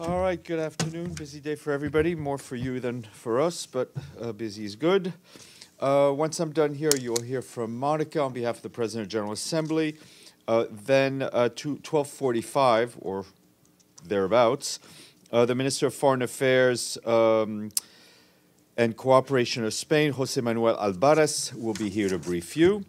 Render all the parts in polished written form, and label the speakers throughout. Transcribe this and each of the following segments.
Speaker 1: All right, good afternoon. Busy day for everybody, more for you than for us, but busy is good. Once I'm done here, you'll hear from Monica on behalf of the President of the General Assembly. Then to 12:45 or thereabouts, the Minister of Foreign Affairs and Cooperation of Spain, José Manuel Albaraz, will be here to brief you.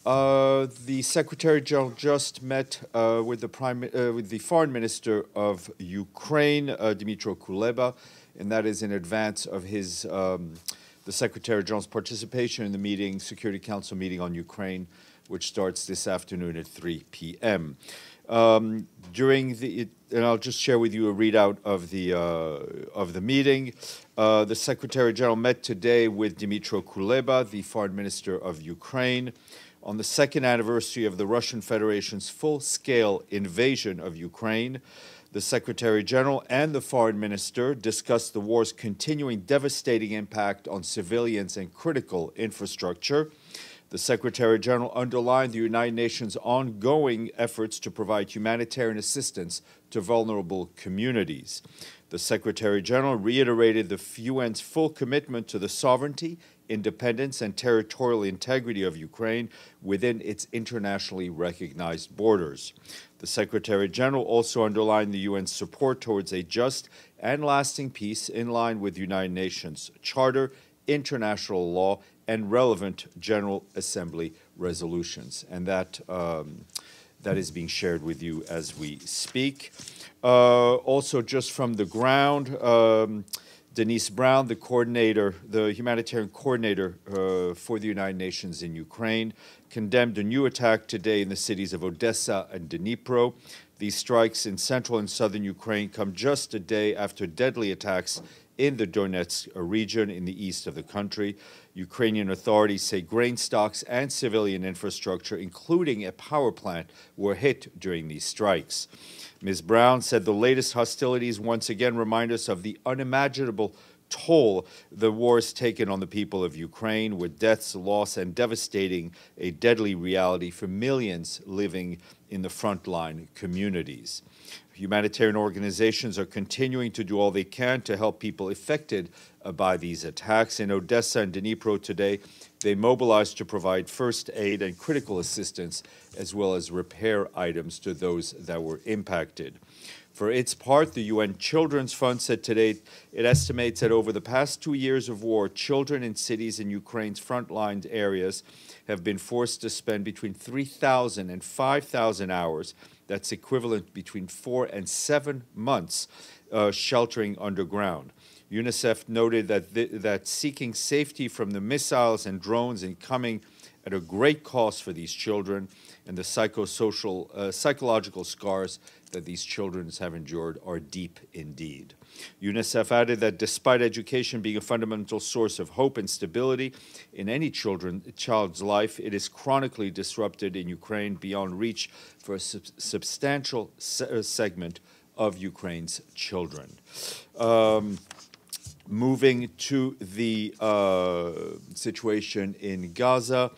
Speaker 1: The Secretary-General just met with the Foreign Minister of Ukraine, Dmytro Kuleba, and that is in advance of his the Secretary-General's participation in the meeting, Security Council meeting on Ukraine, which starts this afternoon at 3 p.m. And I'll just share with you a readout of the meeting. The Secretary-General met today with Dmytro Kuleba, the Foreign Minister of Ukraine, on the second anniversary of the Russian Federation's full-scale invasion of Ukraine. The Secretary-General and the Foreign Minister discussed the war's continuing devastating impact on civilians and critical infrastructure. The Secretary-General underlined the United Nations' ongoing efforts to provide humanitarian assistance to vulnerable communities. The Secretary-General reiterated the UN's full commitment to the sovereignty, independence, and territorial integrity of Ukraine within its internationally recognized borders. The Secretary-General also underlined the UN's support towards a just and lasting peace in line with the United Nations Charter, international law, and relevant General Assembly resolutions. And that is being shared with you as we speak. Also, just from the ground, Denise Brown, the humanitarian coordinator for the United Nations in Ukraine, condemned a new attack today in the cities of Odessa and Dnipro. These strikes in central and southern Ukraine come just a day after deadly attacks in the Donetsk region in the east of the country. Ukrainian authorities say grain stocks and civilian infrastructure, including a power plant, were hit during these strikes. Ms. Brown said the latest hostilities once again remind us of the unimaginable toll the war has taken on the people of Ukraine, with deaths, loss, and devastating a deadly reality for millions living in the frontline communities. Humanitarian organizations are continuing to do all they can to help people affected by these attacks. In Odessa and Dnipro today, they mobilized to provide first aid and critical assistance, as well as repair items to those that were impacted. For its part, the UN Children's Fund said today it estimates that over the past 2 years of war, children in cities in Ukraine's frontline areas have been forced to spend between 3,000 and 5,000 hours. That's equivalent between 4 and 7 months sheltering underground. UNICEF noted that seeking safety from the missiles and drones incoming at a great cost for these children, and the psychological scars that these children have endured are deep indeed. UNICEF added that despite education being a fundamental source of hope and stability in any child's life, it is chronically disrupted in Ukraine beyond reach for a substantial segment of Ukraine's children. Moving to the situation in Gaza,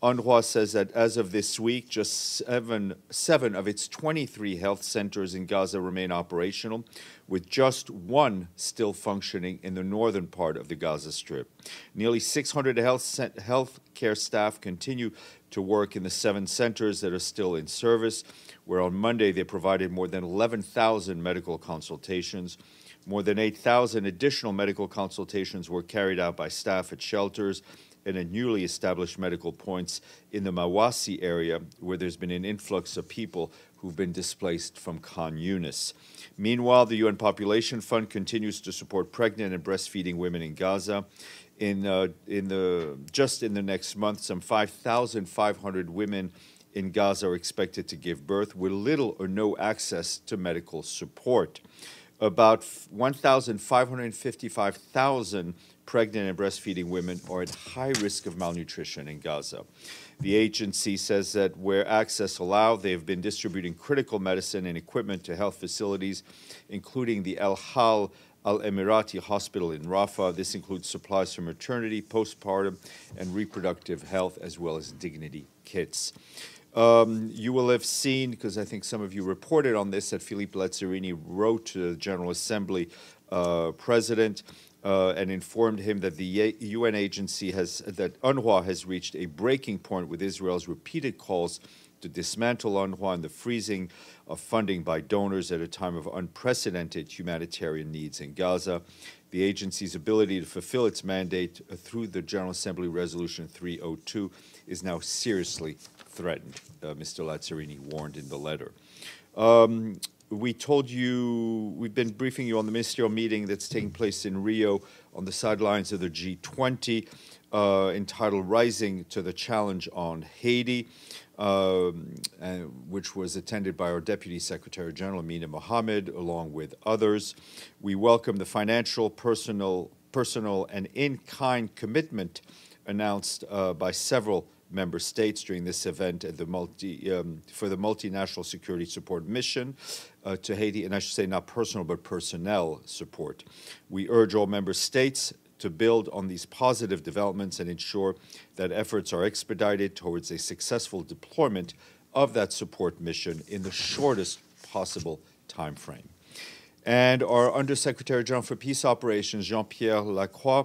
Speaker 1: UNRWA says that as of this week, just seven of its 23 health centers in Gaza remain operational, with just one still functioning in the northern part of the Gaza Strip. Nearly 600 health care staff continue to work in the 7 centers that are still in service, where on Monday they provided more than 11,000 medical consultations. More than 8,000 additional medical consultations were carried out by staff at shelters and at newly established medical points in the Mawasi area, where there's been an influx of people who've been displaced from Khan Yunis. Meanwhile, the UN Population Fund continues to support pregnant and breastfeeding women in Gaza. Just in the next month, some 5,500 women in Gaza are expected to give birth with little or no access to medical support. About 1,555,000 pregnant and breastfeeding women are at high risk of malnutrition in Gaza. The agency says that where access allowed, they have been distributing critical medicine and equipment to health facilities, including the El Hal Al-Emirati Hospital in Rafah. This includes supplies for maternity, postpartum, and reproductive health, as well as dignity kits. You will have seen, because I think some of you reported on this, that Philippe Lazzarini wrote to the General Assembly President and informed him that the UN agency that UNRWA has reached a breaking point with Israel's repeated calls to dismantle UNRWA and the freezing of funding by donors at a time of unprecedented humanitarian needs in Gaza. The agency's ability to fulfill its mandate through the General Assembly Resolution 302 is now seriously threatened, Mr. Lazzarini warned in the letter. We told you, we've been briefing you on the ministerial meeting that's taking place in Rio on the sidelines of the G20, entitled Rising to the Challenge on Haiti, which was attended by our Deputy Secretary-General, Amina Mohammed, along with others. We welcome the financial, personal, and in-kind commitment announced by several member states during this event at for the multinational security support mission to Haiti, and I should say not personal but personnel support. We urge all member states to build on these positive developments and ensure that efforts are expedited towards a successful deployment of that support mission in the shortest possible time frame. And our Undersecretary General for Peace Operations, Jean-Pierre Lacroix,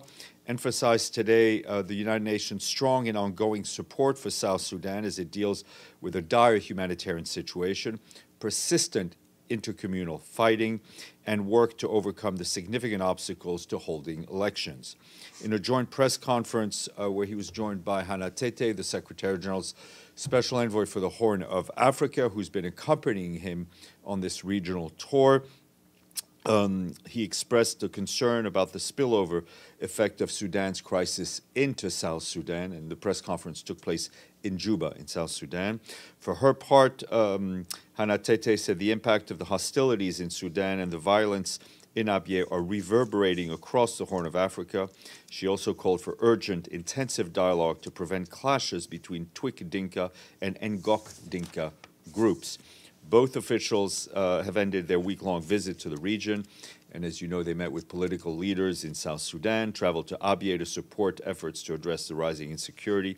Speaker 1: emphasized today the United Nations' strong and ongoing support for South Sudan as it deals with a dire humanitarian situation, persistent intercommunal fighting, and work to overcome the significant obstacles to holding elections. In a joint press conference where he was joined by Hannah Tete, the Secretary-General's Special Envoy for the Horn of Africa, who's been accompanying him on this regional tour, he expressed a concern about the spillover effect of Sudan's crisis into South Sudan, and the press conference took place in Juba, in South Sudan. For her part, Hannah Tete said the impact of the hostilities in Sudan and the violence in Abyei are reverberating across the Horn of Africa. She also called for urgent, intensive dialogue to prevent clashes between Twik Dinka and Ngok Dinka groups. Both officials have ended their week-long visit to the region, and as you know, they met with political leaders in South Sudan, traveled to Abyei to support efforts to address the rising insecurity.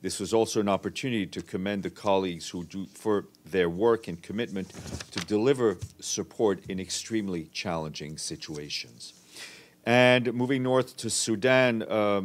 Speaker 1: This was also an opportunity to commend the colleagues for their work and commitment to deliver support in extremely challenging situations. And moving north to Sudan, our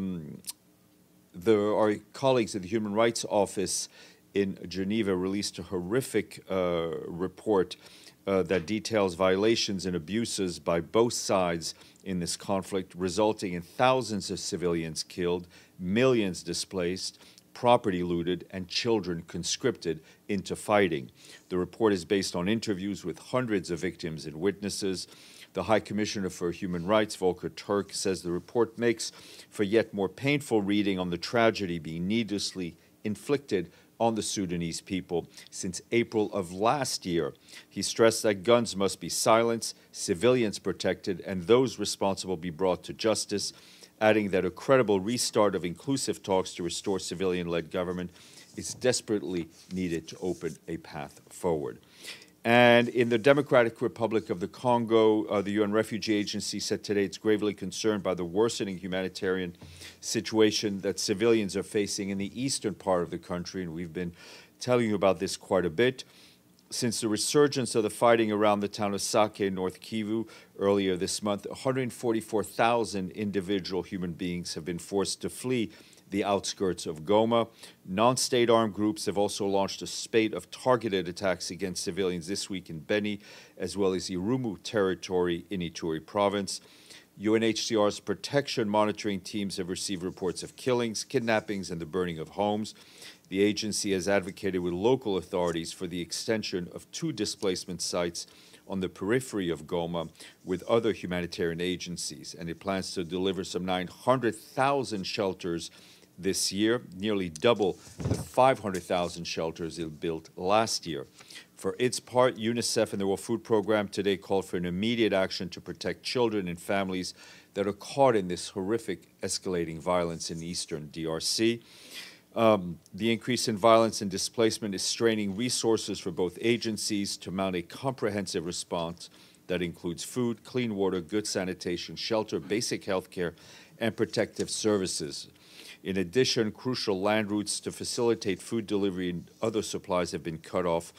Speaker 1: colleagues at the Human Rights Office in Geneva released a horrific report that details violations and abuses by both sides in this conflict, resulting in thousands of civilians killed, millions displaced, property looted, and children conscripted into fighting. The report is based on interviews with hundreds of victims and witnesses. The High Commissioner for Human Rights, Volker Turk, says the report makes for yet more painful reading on the tragedy being needlessly inflicted on the Sudanese people since April of last year. He stressed that guns must be silenced, civilians protected, and those responsible be brought to justice, adding that a credible restart of inclusive talks to restore civilian-led government is desperately needed to open a path forward. And in the Democratic Republic of the Congo, the UN Refugee Agency said today it's gravely concerned by the worsening humanitarian situation that civilians are facing in the eastern part of the country, and we've been telling you about this quite a bit. Since the resurgence of the fighting around the town of Sake in North Kivu earlier this month, 144,000 individual human beings have been forced to flee the outskirts of Goma. Non-state armed groups have also launched a spate of targeted attacks against civilians this week in Beni, as well as Irumu territory in Ituri province. UNHCR's protection monitoring teams have received reports of killings, kidnappings, and the burning of homes. The agency has advocated with local authorities for the extension of 2 displacement sites on the periphery of Goma with other humanitarian agencies, and it plans to deliver some 900,000 shelters this year, nearly double the 500,000 shelters it built last year. For its part, UNICEF and the World Food Program today called for an immediate action to protect children and families that are caught in this horrific escalating violence in eastern DRC. The increase in violence and displacement is straining resources for both agencies to mount a comprehensive response that includes food, clean water, good sanitation, shelter, basic health care, and protective services. In addition, crucial land routes to facilitate food delivery and other supplies have been cut off,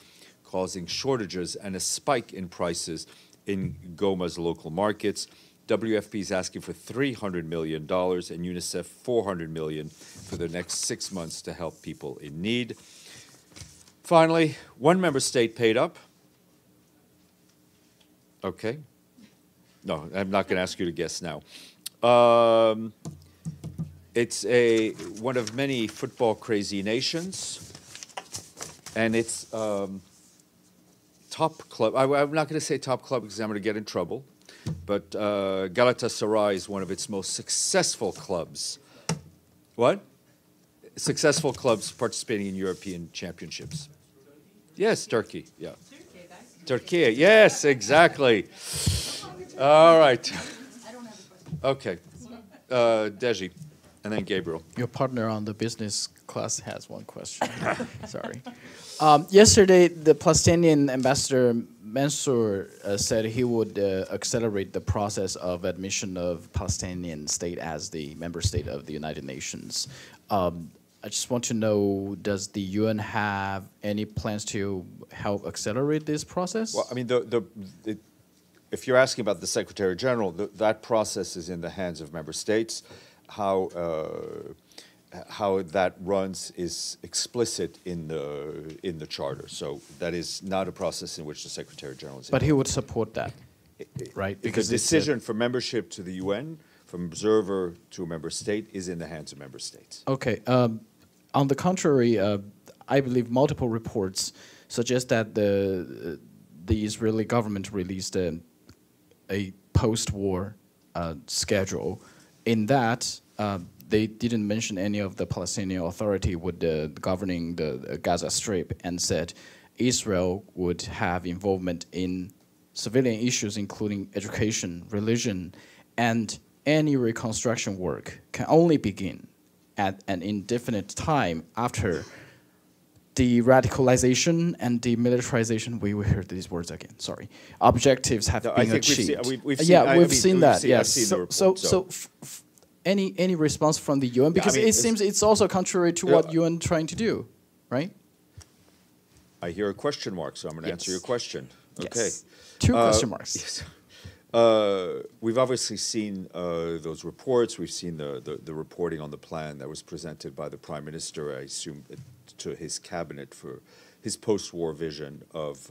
Speaker 1: causing shortages and a spike in prices in Goma's local markets. WFP is asking for $300 million and UNICEF $400 million for the next 6 months to help people in need. Finally, one member state paid up. Okay. No, I'm not going to ask you to guess now. It's one of many football crazy nations, and it's top club. I'm not going to say top club because I'm going to get in trouble, but Galatasaray is one of its most successful clubs. What? Successful clubs participating in European championships. Yes, Turkey. Yeah. Turkey. Yes, exactly. All right. Okay. Deji, and then Gabriel.
Speaker 2: Your partner on the business class has one question. Sorry. Yesterday, the Palestinian ambassador Mansour said he would accelerate the process of admission of Palestinian state as the member state of the United Nations. I just want to know, does the UN have any plans to help accelerate this process?
Speaker 1: Well, I mean, if you're asking about the Secretary-General, that process is in the hands of member states. How that runs is explicit in the charter. So that is not a process in which the Secretary-General is involved.
Speaker 2: But he would support that, right?
Speaker 1: Because the decision for membership to the UN, from observer to a member state, is in the hands of member states.
Speaker 2: Okay. On the contrary, I believe multiple reports suggest that the Israeli government released a post-war schedule. In that, they didn't mention any of the Palestinian Authority governing the Gaza Strip, and said Israel would have involvement in civilian issues, including education, religion, and any reconstruction work can only begin at an indefinite time after de-radicalization and demilitarization. We will hear these words again. Sorry, objectives have been achieved. We've seen that. Yes. So any response from the UN? Because it seems it's also contrary to what UN trying to do, right?
Speaker 1: I hear a question mark, so I'm going to answer your question. Okay.
Speaker 2: Yes. Two question marks.
Speaker 1: Yes. We've obviously seen those reports. We've seen the reporting on the plan that was presented by the Prime Minister, I assume, to his cabinet for his post-war vision of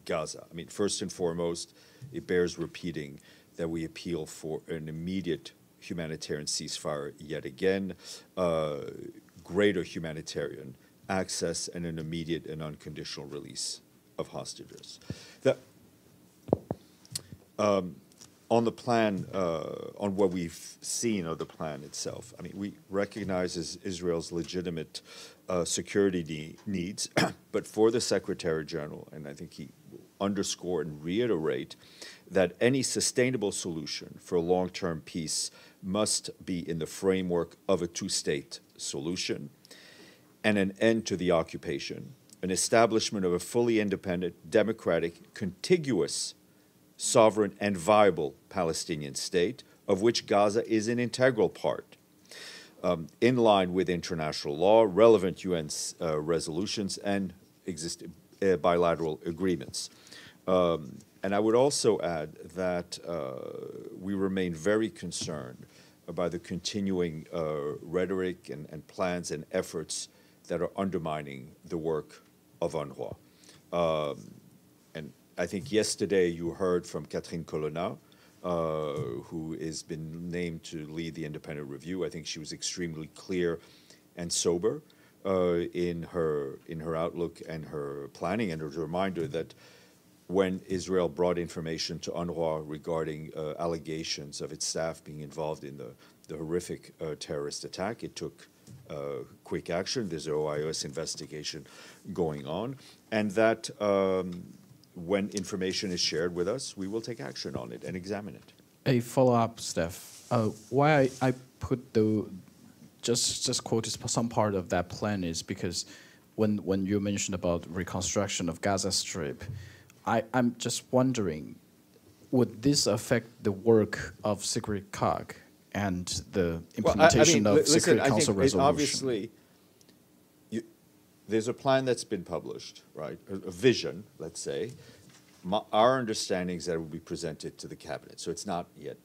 Speaker 1: Gaza. I mean, first and foremost, it bears repeating that we appeal for an immediate humanitarian ceasefire yet again, greater humanitarian access, and an immediate and unconditional release of hostages. On the plan, on what we've seen of the plan itself, I mean, we recognize Israel's legitimate security needs, but for the Secretary-General, and I think he will underscore and reiterate that any sustainable solution for long-term peace must be in the framework of a two-state solution and an end to the occupation, an establishment of a fully independent, democratic, contiguous, sovereign and viable Palestinian state, of which Gaza is an integral part, in line with international law, relevant UN resolutions, and existing bilateral agreements. And I would also add that we remain very concerned by the continuing rhetoric and plans and efforts that are undermining the work of UNRWA. And I think yesterday you heard from Catherine Colonna, who has been named to lead the independent review. I think she was extremely clear and sober in her outlook and her planning, and as a reminder that when Israel brought information to UNRWA regarding allegations of its staff being involved in the horrific terrorist attack, it took quick action. There's an OIS investigation going on, and that when information is shared with us, we will take action on it and examine it.
Speaker 2: A follow-up, Steph. Why I put just quoted some part of that plan is because when you mentioned about reconstruction of Gaza Strip, I'm just wondering, would this affect the work of Secretariat and the implementation of Security Council resolution.
Speaker 1: Obviously, there's a plan that's been published, right? A vision, let's say. Our understanding is that it will be presented to the cabinet, so it's not yet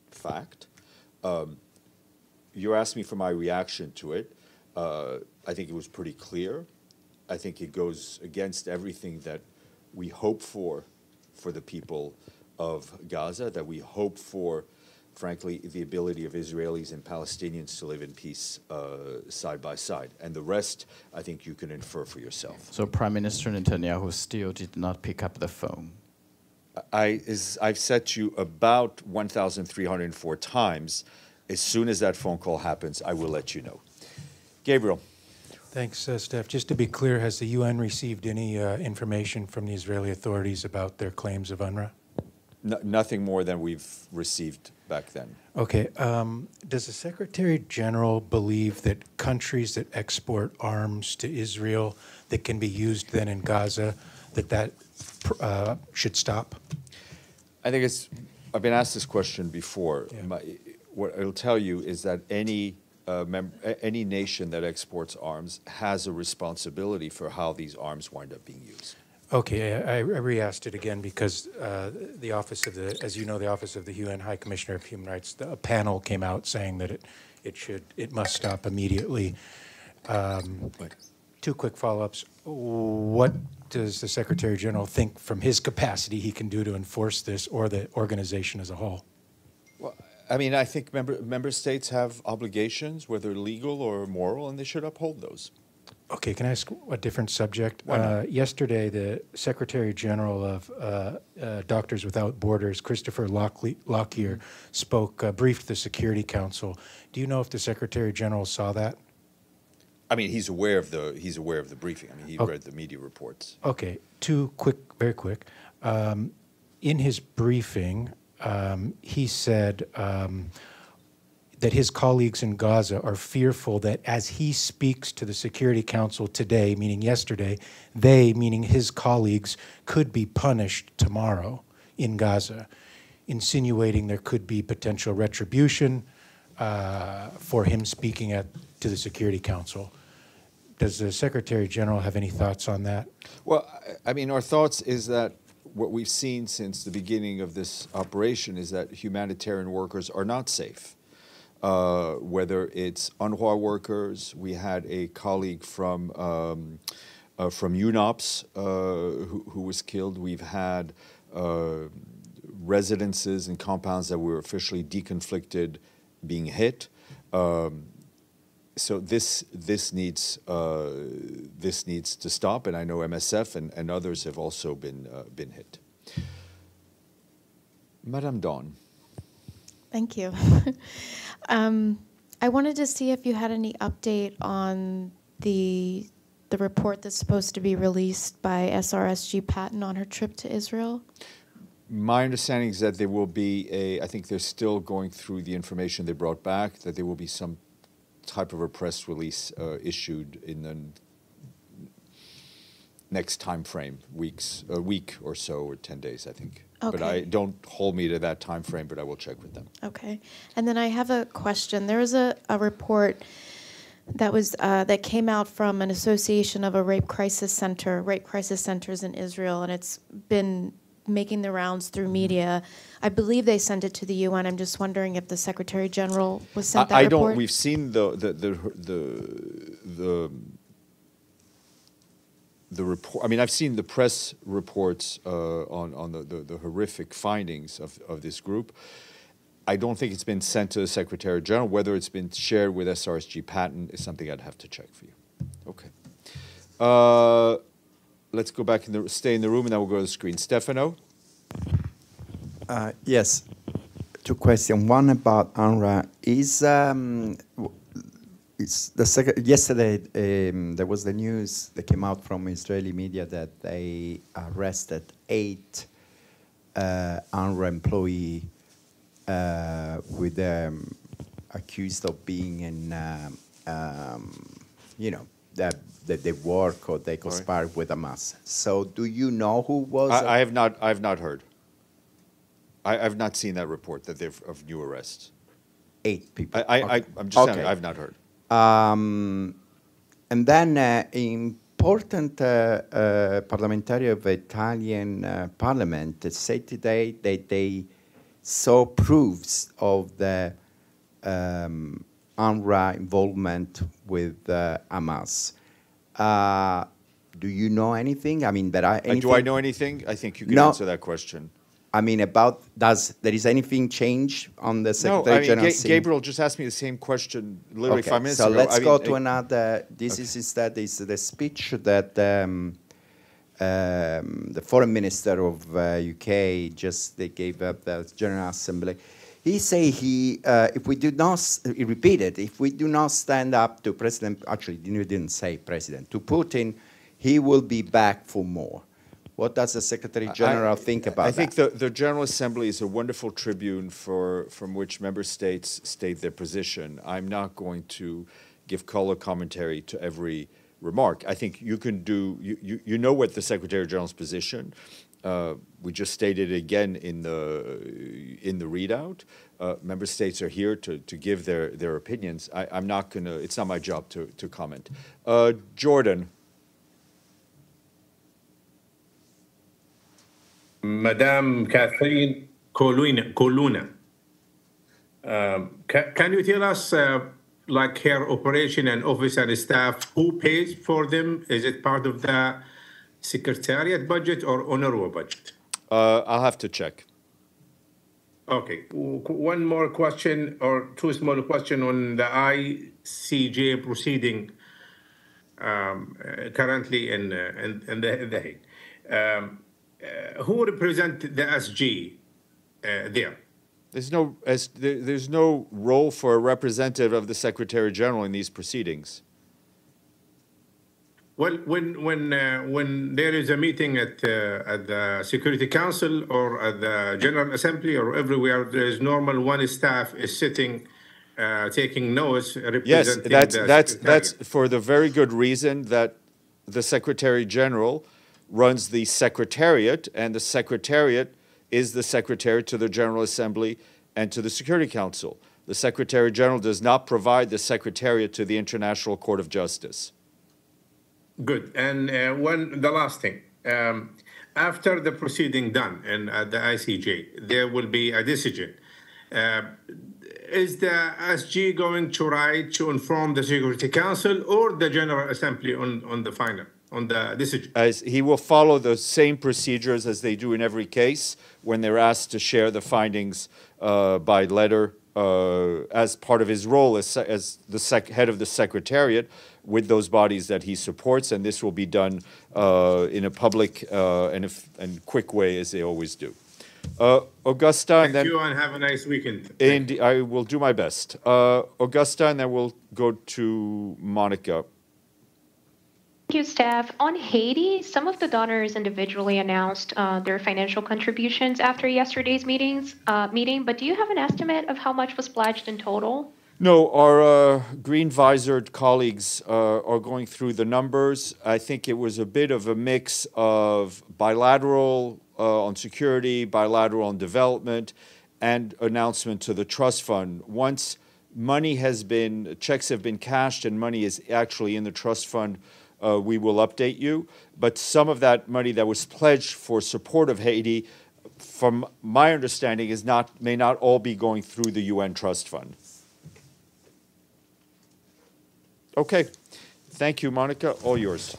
Speaker 1: fact. You asked me for my reaction to it. I think it was pretty clear. I think it goes against everything that we hope for the people of Gaza, that we hope for, frankly, the ability of Israelis and Palestinians to live in peace side by side. And the rest, I think you can infer for yourself.
Speaker 2: So Prime Minister Netanyahu still did not pick up the phone.
Speaker 1: I've said to you about 1,304 times. As soon as that phone call happens, I will let you know. Gabriel.
Speaker 3: Thanks, Steph. Just to be clear, has the UN received any information from the Israeli authorities about their claims of UNRWA?
Speaker 1: Nothing more than we've received back then.
Speaker 3: Okay. Does the Secretary General believe that countries that export arms to Israel that can be used then in Gaza, that should stop?
Speaker 1: I think I've been asked this question before. Yeah. What I'll tell you is that any nation that exports arms has a responsibility for how these arms wind up being used.
Speaker 3: Okay, I re-asked it again because the office of the, as you know, the Office of the UN High Commissioner of Human Rights, a panel came out saying that it must stop immediately. Two quick follow-ups. What does the Secretary General think from his capacity he can do to enforce this, or the organization as a whole?
Speaker 1: Well, I mean, I think member states have obligations, whether legal or moral, and they should uphold those.
Speaker 3: Okay, can I ask a different subject? Yesterday, the Secretary General of Doctors Without Borders, Christopher Lockyer, briefed the Security Council. Do you know if the Secretary General saw that?
Speaker 1: I mean, he's aware of the briefing. I mean, he read the media reports.
Speaker 3: Okay, very quick. In his briefing, he said that his colleagues in Gaza are fearful that as he speaks to the Security Council today, meaning yesterday, they, meaning his colleagues, could be punished tomorrow in Gaza, insinuating there could be potential retribution for him speaking to the Security Council. Does the Secretary General have any thoughts on that?
Speaker 1: Well, I mean, our thoughts is that what we've seen since the beginning of this operation is that humanitarian workers are not safe. Whether it's UNRWA workers, we had a colleague from UNOPS who was killed. We've had residences and compounds that were officially deconflicted being hit. So this needs to stop, and I know MSF and others have also been hit. Madame Dawn.
Speaker 4: Thank you. I wanted to see if you had any update on the report that's supposed to be released by SRSG Pattons on her trip to Israel.
Speaker 1: My understanding is that there will be I think they're still going through the information they brought back, that there will be some type of a press release issued in the next time frame, a week or so, or 10 days, I think. Okay. But don't hold me to that time frame, but I will check with them. Okay.
Speaker 4: And then I have a question. There was a report that came out from an association of rape crisis centers in Israel, and it's been making the rounds through media. I believe they sent it to the UN. I'm just wondering if the Secretary General was sent that report.
Speaker 1: We've seen the report. I mean, I've seen the press reports on the horrific findings of this group. I don't think it's been sent to the Secretary General. Whether it's been shared with SRSG Pattons is something I'd have to check for you. Okay. Let's go back stay in the room, and then we'll go to the screen. Stefano?
Speaker 5: Yes. Two questions. One about UNRWA. Yesterday, there was the news that came out from Israeli media that they arrested 8 UNRWA employees with them accused of being in, that they work or they conspire with Hamas. So, do you know who was?
Speaker 1: I have not heard. I've not seen that report of new arrests.
Speaker 5: 8 people.
Speaker 1: I'm just saying, I've not heard.
Speaker 5: And then important parliamentarian of the Italian parliament said today that they saw proofs of the UNRWA involvement with Hamas. Do you know anything? I mean,
Speaker 1: do I know anything? I think you can answer that question.
Speaker 5: I mean, there is anything change on the Secretary General?
Speaker 1: No, Gabriel just asked me the same question literally 5 minutes ago.
Speaker 5: So let's go to another. This is instead the speech that the foreign minister of UK they gave up the General Assembly. He say if we do not, he repeated, if we do not stand up to President, actually he didn't say President, to Putin, he will be back for more. What does the Secretary General think about that?
Speaker 1: I think the General Assembly is a wonderful tribune from which member states state their position. I'm not going to give color commentary to every remark. I think you can do, you know what the Secretary General's position. We just stated it again in the readout. Member states are here to give their opinions. I'm not gonna, it's not my job to comment. Jordan.
Speaker 6: Madame Catherine Coluna, can you tell us, like her operation and office and staff, who pays for them? Is it part of the Secretariat budget or UNRWA budget?
Speaker 1: I'll have to check.
Speaker 6: Okay. One more question or two small questions on the ICJ proceeding currently in the Hague. Who represent the SG there?
Speaker 1: There's no role for a representative of the Secretary General in these proceedings.
Speaker 6: Well, when there is a meeting at the Security Council or at the General Assembly or everywhere, there is normal one staff is sitting, taking notes, representing
Speaker 1: that's for the very good reason that the Secretary General runs the Secretariat, and the Secretariat is the Secretary to the General Assembly and to the Security Council. The Secretary General does not provide the Secretariat to the International Court of Justice.
Speaker 6: Good. And the last thing, after the proceeding done and at the ICJ, there will be a decision. Is the SG going to write to inform the Security Council or the General Assembly on the final? On the decision?
Speaker 1: As he will follow the same procedures as they do in every case when they're asked to share the findings by letter as part of his role as the head of the Secretariat with those bodies that he supports, and this will be done in a public and quick way as they always do. Augusta, and then
Speaker 6: thank you, and have a nice weekend.
Speaker 1: And I will do my best. Augusta, and then we'll go to Monica.
Speaker 7: Thank you, Steph. On Haiti, some of the donors individually announced their financial contributions after yesterday's meeting, but do you have an estimate of how much was pledged in total?
Speaker 1: No, our green-visored colleagues are going through the numbers. I think it was a bit of a mix of bilateral on security, bilateral on development, and announcement to the trust fund. Once money has been, checks have been cashed and money is actually in the trust fund, we will update you. But some of that money that was pledged for support of Haiti, from my understanding, may not all be going through the UN Trust Fund. Okay. Thank you, Monica. All yours.